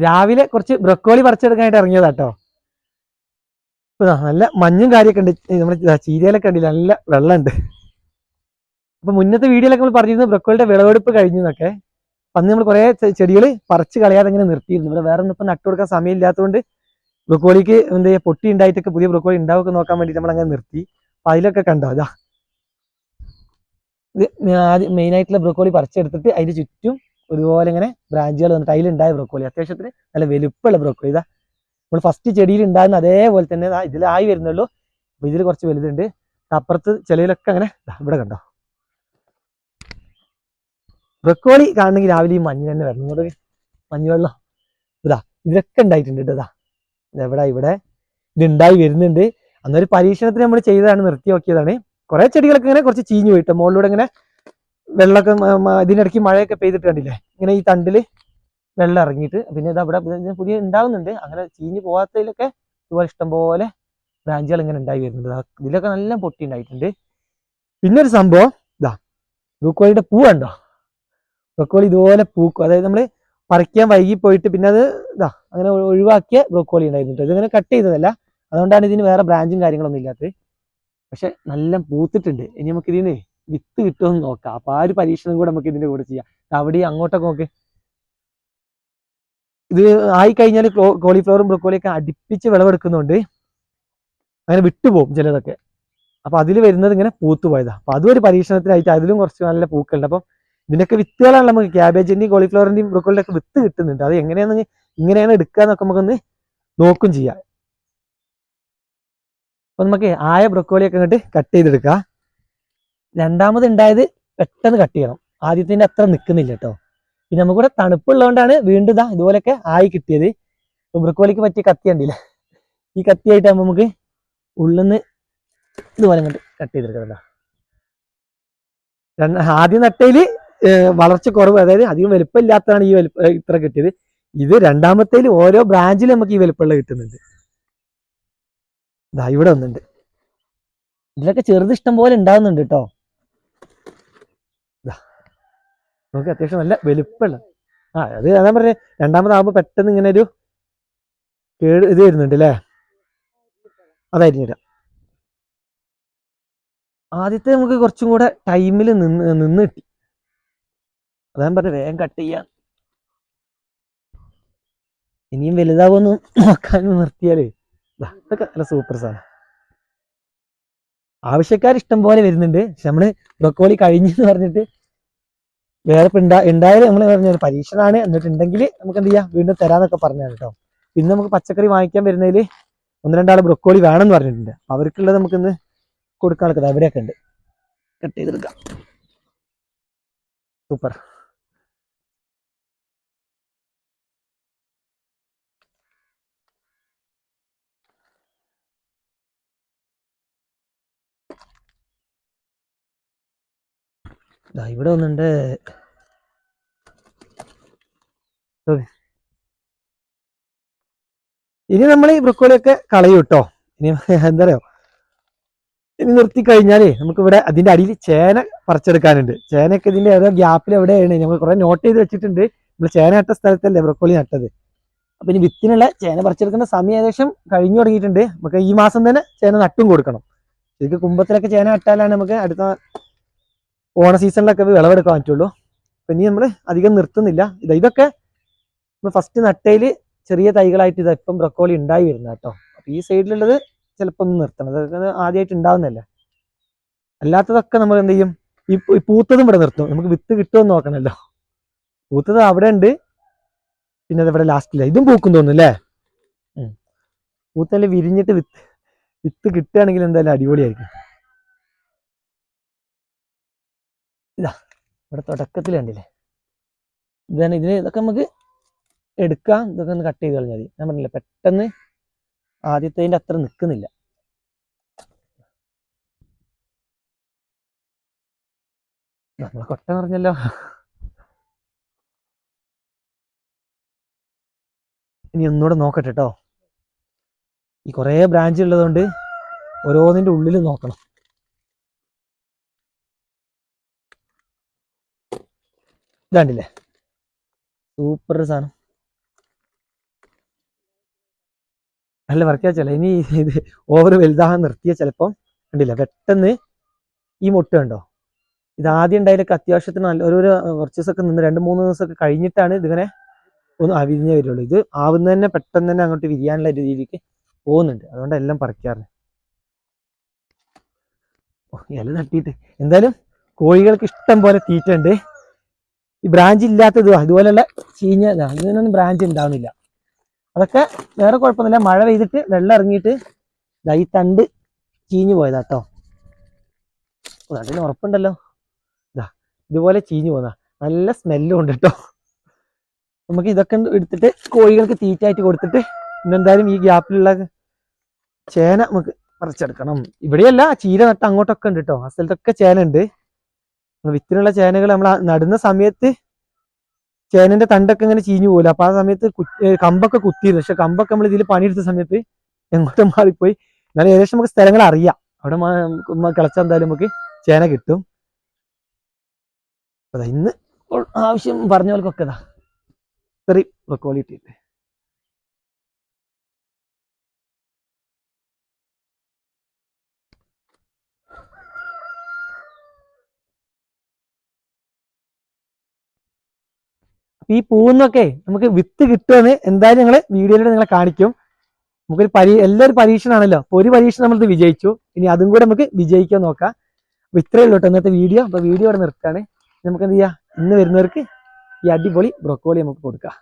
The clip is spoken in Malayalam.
രാവിലെ കുറച്ച് ബ്രൊക്കോളി പറിച്ചെടുക്കാനായിട്ട് ഇറങ്ങിയതാട്ടോ. നല്ല മഞ്ഞും കാര്യമൊക്കെ ഉണ്ട്. നമ്മുടെ ചീരയിലൊക്കെ ഉണ്ടല്ലോ നല്ല വെള്ളമുണ്ട്. അപ്പൊ മുന്നത്തെ വീഡിയോയിലൊക്കെ നമ്മൾ പറഞ്ഞിരുന്നു ബ്രൊക്കോളിയുടെ വിളവെടുപ്പ് കഴിഞ്ഞു എന്നൊക്കെ. അന്ന് നമ്മൾ കുറെ ചെടികൾ പറിച്ച് കളയാതെ ഇങ്ങനെ നിർത്തിയിരുന്നു. ഇവിടെ വേറെ ഒന്നും ഇപ്പം നട്ടു കൊടുക്കാൻ സമയമില്ലാത്തതുകൊണ്ട് ബ്രൊക്കോളിക്ക് എന്താ പൊട്ടി ഉണ്ടായിട്ടൊക്കെ പുതിയ ബ്രൊക്കോളി ഉണ്ടാവുക നോക്കാൻ വേണ്ടിയിട്ട് നമ്മൾ അങ്ങനെ നിർത്തി. അപ്പൊ അതിലൊക്കെ കണ്ടോ അതാ ഇത് ആദ്യം മെയിൻ ആയിട്ടുള്ള ബ്രൊക്കോളി പറിച്ചെടുത്തിട്ട് അതിന് ചുറ്റും ഒരുപോലെ ഇങ്ങനെ ബ്രാഞ്ചുകൾ വന്നിട്ട് അതിലുണ്ടായ ബ്രൊക്കോളി അത്യാവശ്യത്തിന് നല്ല വലുപ്പമുള്ള ബ്രൊക്കോളി. ഇതാ നമ്മൾ ഫസ്റ്റ് ചെടിയിൽ ഉണ്ടാകുന്ന അതേപോലെ തന്നെ ഇതിലായി വരുന്നുള്ളൂ. അപ്പൊ ഇതിൽ കുറച്ച് വലുതുണ്ട്. അപ്പുറത്ത് ചിലയിലൊക്കെ അങ്ങനെ ഇവിടെ കണ്ടോ ബ്രൊക്കോളി കാണണമെങ്കിൽ രാവിലെ ഈ മഞ്ഞ് തന്നെ വരണം. ഇങ്ങോട്ട് മഞ്ഞുവെള്ളം ഇതാ ഇതിലൊക്കെ ഉണ്ടായിട്ടുണ്ട് കേട്ടോ. ഇതാ ഇവിടെ ഇത് ഉണ്ടായി വരുന്നുണ്ട്. അന്നൊരു പരീക്ഷണത്തിന് നമ്മൾ ചെയ്തതാണ്, നിർത്തി നോക്കിയതാണ്. കുറെ ചെടികളൊക്കെ ഇങ്ങനെ കുറച്ച് ചീഞ്ഞു പോയിട്ട് മുകളിലൂടെ ഇങ്ങനെ വെള്ളമൊക്കെ ഇതിനിടയ്ക്ക് മഴയൊക്കെ പെയ്തിട്ട് കണ്ടില്ലേ ഇങ്ങനെ ഈ തണ്ടില് വെള്ളം ഇറങ്ങിയിട്ട് പിന്നെ ഇത് അവിടെ പുതിയ ഉണ്ടാവുന്നുണ്ട്. അങ്ങനെ ചീഞ്ഞു പോകാത്തതിലൊക്കെ ഇതുപോലെ ഇഷ്ടംപോലെ ബ്രാഞ്ചുകൾ ഇങ്ങനെ ഉണ്ടായി വരുന്നുണ്ട്. ഇതിലൊക്കെ നല്ല പൊട്ടി ഉണ്ടായിട്ടുണ്ട്. പിന്നെ ഒരു സംഭവം ഇതാ ബ്രൊക്കോളിയുടെ പൂ കണ്ടോ. ബ്രൊക്കോളി ഇതുപോലെ പൂക്കും. അതായത് നമ്മൾ പറിക്കാൻ വൈകി പോയിട്ട് പിന്നെ അത് ഇതാ അങ്ങനെ ഒഴിവാക്കിയ ബ്രൊക്കോളി ഉണ്ടായിരുന്നു. ഇതിങ്ങനെ കട്ട് ചെയ്തതല്ല, അതുകൊണ്ടാണ് ഇതിന് വേറെ ബ്രാഞ്ചും കാര്യങ്ങളൊന്നും ഇല്ലാത്തത്. പക്ഷെ നല്ല പൂത്തിട്ടുണ്ട്. ഇനി നമുക്ക് ഇതിന് വിത്ത് കിട്ടുമെന്ന് നോക്കാം. അപ്പൊ ആ ഒരു പരീക്ഷണം കൂടെ നമുക്ക് ഇതിന്റെ കൂടെ ചെയ്യാം. അവിടെ അങ്ങോട്ടൊക്കെ നോക്ക്. ഇത് ആയി കഴിഞ്ഞാൽ കോളിഫ്ലവറും ബ്രൊക്കോളിയൊക്കെ അടുപ്പിച്ച് വിളവെടുക്കുന്നുണ്ട്. അങ്ങനെ വിട്ടുപോകും ചിലതൊക്കെ. അപ്പൊ അതിൽ വരുന്നത് ഇങ്ങനെ പൂത്തുപോയതാ. അപ്പൊ അതും ഒരു പരീക്ഷണത്തിനായിട്ട് അതിലും കുറച്ച് നല്ല പൂക്കളുണ്ട്. അപ്പം ഇതിനൊക്കെ വിത്തുകളാണ് നമുക്ക് ക്യാബേജിന്റെയും കോളിഫ്ലവറിന്റെയും ബ്രൊക്കോളിയുടെ ഒക്കെ വിത്ത് കിട്ടുന്നുണ്ട്. അത് എങ്ങനെയാണെന്ന് ഇങ്ങനെയാണ് എടുക്കുക എന്നൊക്കെ നമുക്കൊന്ന് നോക്കും ചെയ്യാം. അപ്പൊ നമുക്ക് ആയ ബ്രൊക്കോളിയൊക്കെ അങ്ങോട്ട് കട്ട് ചെയ്തെടുക്കാം. രണ്ടാമത് ഉണ്ടായത് പെട്ടെന്ന് കട്ട് ചെയ്യണം. ആദ്യത്തിന്റെ അത്ര നിൽക്കുന്നില്ല കേട്ടോ. പിന്നെ നമുക്കിവിടെ തണുപ്പുള്ളതുകൊണ്ടാണ് വീണ്ടും ഇതാ ഇതുപോലെയൊക്കെ ആയി കിട്ടിയത്. ഇപ്പൊ ബ്രൊക്കോളിക്ക് പറ്റിയ കത്തി ഉണ്ടല്ലേ, ഈ കത്തിയായിട്ടാകുമ്പോൾ നമുക്ക് ഉള്ളിന്ന് ഇതുപോലെ അങ്ങോട്ട് കട്ട് ചെയ്തെടുക്കാം. ആദ്യം നട്ടയില് വളർച്ച കുറവ്, അതായത് അധികം വലുപ്പമില്ലാത്തതാണ് ഈ ഇത്ര കിട്ടിയത്. ഇത് രണ്ടാമത്തേൽ ഓരോ ബ്രാഞ്ചിലും നമുക്ക് ഈ വലുപ്പമുള്ള കിട്ടുന്നുണ്ട്. ഇതാ ഇവിടെ ഒന്നുണ്ട്. ഇതിലൊക്കെ ചെറുത് ഇഷ്ടം പോലെ ഉണ്ടാവുന്നുണ്ട് കേട്ടോ. നമുക്ക് അത്യാവശ്യം നല്ല വലുപ്പമുള്ള അത് അതാ പറഞ്ഞ രണ്ടാമതാകുമ്പോൾ പെട്ടെന്ന് ഇങ്ങനെ ഒരു ഇത് വരുന്നുണ്ട് അല്ലേ. അതായിരുന്നു തരാം. ആദ്യത്തെ നമുക്ക് കുറച്ചും കൂടെ ടൈമിൽ നിന്ന് കിട്ടി. അതാ പറഞ്ഞ വേഗം കട്ട് ചെയ്യാൻ. ഇനിയും വലുതാവുമെന്ന് നോക്കാൻ നിർത്തിയാലേ ഇതൊക്കെ നല്ല സൂപ്പർ സാധനം. ആവശ്യക്കാർ ഇഷ്ടം പോലെ വരുന്നുണ്ട്. പക്ഷെ നമ്മള് ബ്രൊക്കോളി കഴിഞ്ഞെന്ന് പറഞ്ഞിട്ട് വേറെ ഉണ്ടായാലും നമ്മൾ പറഞ്ഞ പരീക്ഷണമാണ്. എന്നിട്ടുണ്ടെങ്കിൽ നമുക്ക് എന്ത് ചെയ്യാം വീണ്ടും തരാന്നൊക്കെ പറഞ്ഞാണ് കേട്ടോ. പിന്നെ നമുക്ക് പച്ചക്കറി വാങ്ങിക്കാൻ വരുന്നതിൽ ഒന്ന് രണ്ടാൾ ബ്രൊക്കോളി വേണമെന്ന് പറഞ്ഞിട്ടുണ്ട്. അവർക്കുള്ളത് നമുക്കിന്ന് കൊടുക്കാൻ എടുക്കുന്നത് അവിടെയൊക്കെ ഉണ്ട്. കട്ട് ചെയ്തെടുക്കാം. സൂപ്പർ. ഇവിടെ ഒന്നുണ്ട്. ഇനി നമ്മൾ ഈ ബ്രൊക്കോളിയൊക്കെ കളയും കേട്ടോ. ഇനി എന്താ പറയുക, ഇനി നിർത്തി കഴിഞ്ഞാലേ നമുക്ക് ഇവിടെ അതിന്റെ അടിയിൽ ചേന പറിച്ചെടുക്കാനുണ്ട്. ചേനയൊക്കെ ഇതിന്റെ ഏതോ ഗ്യാപ്പിൽ എവിടെയാണ് നമ്മൾ കുറെ നോട്ട് ചെയ്ത് വെച്ചിട്ടുണ്ട്. നമ്മൾ ചേന നട്ട സ്ഥലത്തല്ലേ ബ്രൊക്കോളി നട്ടത്. അപ്പൊ ഇനി വിത്തിനുള്ള ചേന പറിച്ചെടുക്കുന്ന സമയം ഏകദേശം കഴിഞ്ഞു തുടങ്ങിയിട്ടുണ്ട്. നമുക്ക് ഈ മാസം തന്നെ ചേന നട്ടും കൊടുക്കണം. ശരിക്കും കുമ്പത്തിലൊക്കെ ചേന നട്ടാലാണ് നമുക്ക് അടുത്ത ഓണ സീസണിലൊക്കെ വിളവെടുക്കാൻ പറ്റുള്ളൂ. അപ്പൊ ഇനി നമ്മൾ അധികം നിർത്തുന്നില്ല. ഇതൊക്കെ നമ്മൾ ഫസ്റ്റ് നട്ടയില് ചെറിയ തൈകളായിട്ട് ഇപ്പം ബ്രൊക്കോളി ഉണ്ടായി വരുന്ന കേട്ടോ. അപ്പൊ ഈ സൈഡിലുള്ളത് ചിലപ്പോൾ ഒന്ന് നിർത്തണം. അതൊക്കെ ആദ്യമായിട്ട് ഉണ്ടാവുന്നതല്ലേ. അല്ലാത്തതൊക്കെ നമ്മൾ എന്ത് ചെയ്യും, ഈ പൂത്തതും ഇവിടെ നിർത്തും. നമുക്ക് വിത്ത് കിട്ടുമെന്ന് നോക്കണമല്ലോ. പൂത്തത് അവിടെ ഉണ്ട്. പിന്നെ അത് ഇവിടെ ലാസ്റ്റില്ല. ഇതും പൂക്കും തോന്നുന്നു അല്ലേ. പൂത്തല്ലേ വിരിഞ്ഞിട്ട് വിത്ത് കിട്ടുകയാണെങ്കിൽ എന്തായാലും അടിപൊളിയായിരിക്കും. ഇതാ ഇവിടെ തുടക്കത്തിൽ കണ്ടില്ലേ. ഇതൊക്കെ നമുക്ക് എടുക്കാം. ഇതൊക്കെ ഒന്ന് കട്ട് ചെയ്ത് കളഞ്ഞാൽ മതി. ഞാൻ പറഞ്ഞില്ല പെട്ടെന്ന് ആദ്യത്തേതിന്റെ അത്ര നിൽക്കുന്നില്ല. നമ്മളെ കൊട്ട പറഞ്ഞല്ലോ. ഇനി ഒന്നുകൂടെ നോക്കട്ടെ കേട്ടോ. ഈ കുറേ ബ്രാഞ്ച് ഉള്ളതുകൊണ്ട് ഓരോന്നിന്റെ ഉള്ളിൽ നോക്കണം. ഇതാണ്ടില്ലേ സൂപ്പർ സാധനം. നല്ല പറിക്കാൻ ചില ഇനി ഇത് ഓവർ വലുതാകാൻ നിർത്തിയ ചിലപ്പം കണ്ടില്ല പെട്ടെന്ന് ഈ മുട്ട കണ്ടോ, ഇത് ആദ്യം ഉണ്ടായാലൊക്കെ അത്യാവശ്യത്തിന് നല്ല ഒരു കുറച്ച് ദിവസമൊക്കെ നിന്ന് 2-3 ദിവസമൊക്കെ കഴിഞ്ഞിട്ടാണ് ഇതിങ്ങനെ ഒന്ന് വിരിഞ്ഞേ വരുള്ളൂ. ഇത് ആവുന്ന തന്നെ പെട്ടെന്ന് തന്നെ അങ്ങോട്ട് വിരിയാനുള്ള രീതിക്ക് പോകുന്നുണ്ട്. അതുകൊണ്ട് എല്ലാം പറിക്കാറ്. ഇല തട്ടിയിട്ട് എന്തായാലും കോഴികൾക്ക് ഇഷ്ടം പോലെ തീറ്റ ഉണ്ട്. ഈ ബ്രാഞ്ച് ഇല്ലാത്തത് അതുപോലെയുള്ള ചീഞ്ഞ ഇതിനൊന്നും ബ്രാഞ്ച് ഉണ്ടാവുന്നില്ല. അതൊക്കെ വേറെ കുഴപ്പമൊന്നുമില്ല, മഴ പെയ്തിട്ട് വെള്ളം ഇറങ്ങിയിട്ട് ഈ തണ്ട് ചീഞ്ഞു പോയതാട്ടോ. അതിന് ഉറപ്പുണ്ടല്ലോ, ഇതുപോലെ ചീഞ്ഞു പോകുന്ന നല്ല സ്മെല്ലും ഉണ്ട് കേട്ടോ. നമുക്ക് ഇതൊക്കെ എടുത്തിട്ട് കോഴികൾക്ക് തീറ്റയായിട്ട് കൊടുത്തിട്ട് ഇന്നെന്തായാലും ഈ ഗ്യാപ്പിലുള്ള ചേന നമുക്ക് പറിച്ചെടുക്കണം. ഇവിടെയല്ല, ചീര നട്ട് അങ്ങോട്ടൊക്കെ ഉണ്ട് കേട്ടോ. ആ സ്ഥലത്തൊക്കെ ചേന ഉണ്ട്. വിത്തിനുള്ള ചേനകൾ നമ്മൾ നടുന്ന സമയത്ത് ചേനന്റെ തണ്ടൊക്കെ ഇങ്ങനെ ചീഞ്ഞു പോകില്ല. അപ്പൊ ആ സമയത്ത് കമ്പൊക്കെ കുത്തിയിരുന്നു. പക്ഷെ കമ്പൊക്കെ നമ്മൾ ഇതിൽ പണിയെടുത്ത സമയത്ത് എങ്ങോട്ടും മാറിപ്പോയി. എന്നാലും ഏകദേശം നമുക്ക് സ്ഥലങ്ങൾ അറിയാം. അവിടെ കിളച്ചാൽ എന്തായാലും നമുക്ക് ചേന കിട്ടും. അതാ ഇന്ന് ആവശ്യം പറഞ്ഞവർക്കൊക്കെ ഇത്രയും ക്വാളിറ്റി ഉണ്ട്. ഈ പൂന്നൊക്കെ നമുക്ക് വിത്ത് കിട്ടുമെന്ന് എന്തായാലും ഞങ്ങൾ വീഡിയോയിലൂടെ നിങ്ങളെ കാണിക്കും. നമുക്കൊരു എല്ലാവരും പരീക്ഷണമാണല്ലോ. അപ്പൊ ഒരു പരീക്ഷണം നമ്മളിത് വിജയിച്ചു, ഇനി അതും കൂടെ നമുക്ക് വിജയിക്കാൻ നോക്കാം. അപ്പൊ ഇത്രയേ ഉള്ളൂ കേട്ടോ ഇന്നത്തെ വീഡിയോ. അപ്പൊ വീഡിയോ ഇവിടെ നിർത്തുകയാണ്. നമുക്ക് എന്ത് ചെയ്യാം, ഇന്ന് വരുന്നവർക്ക് ഈ അടിപൊളി ബ്രൊക്കോളി നമുക്ക് കൊടുക്കാം.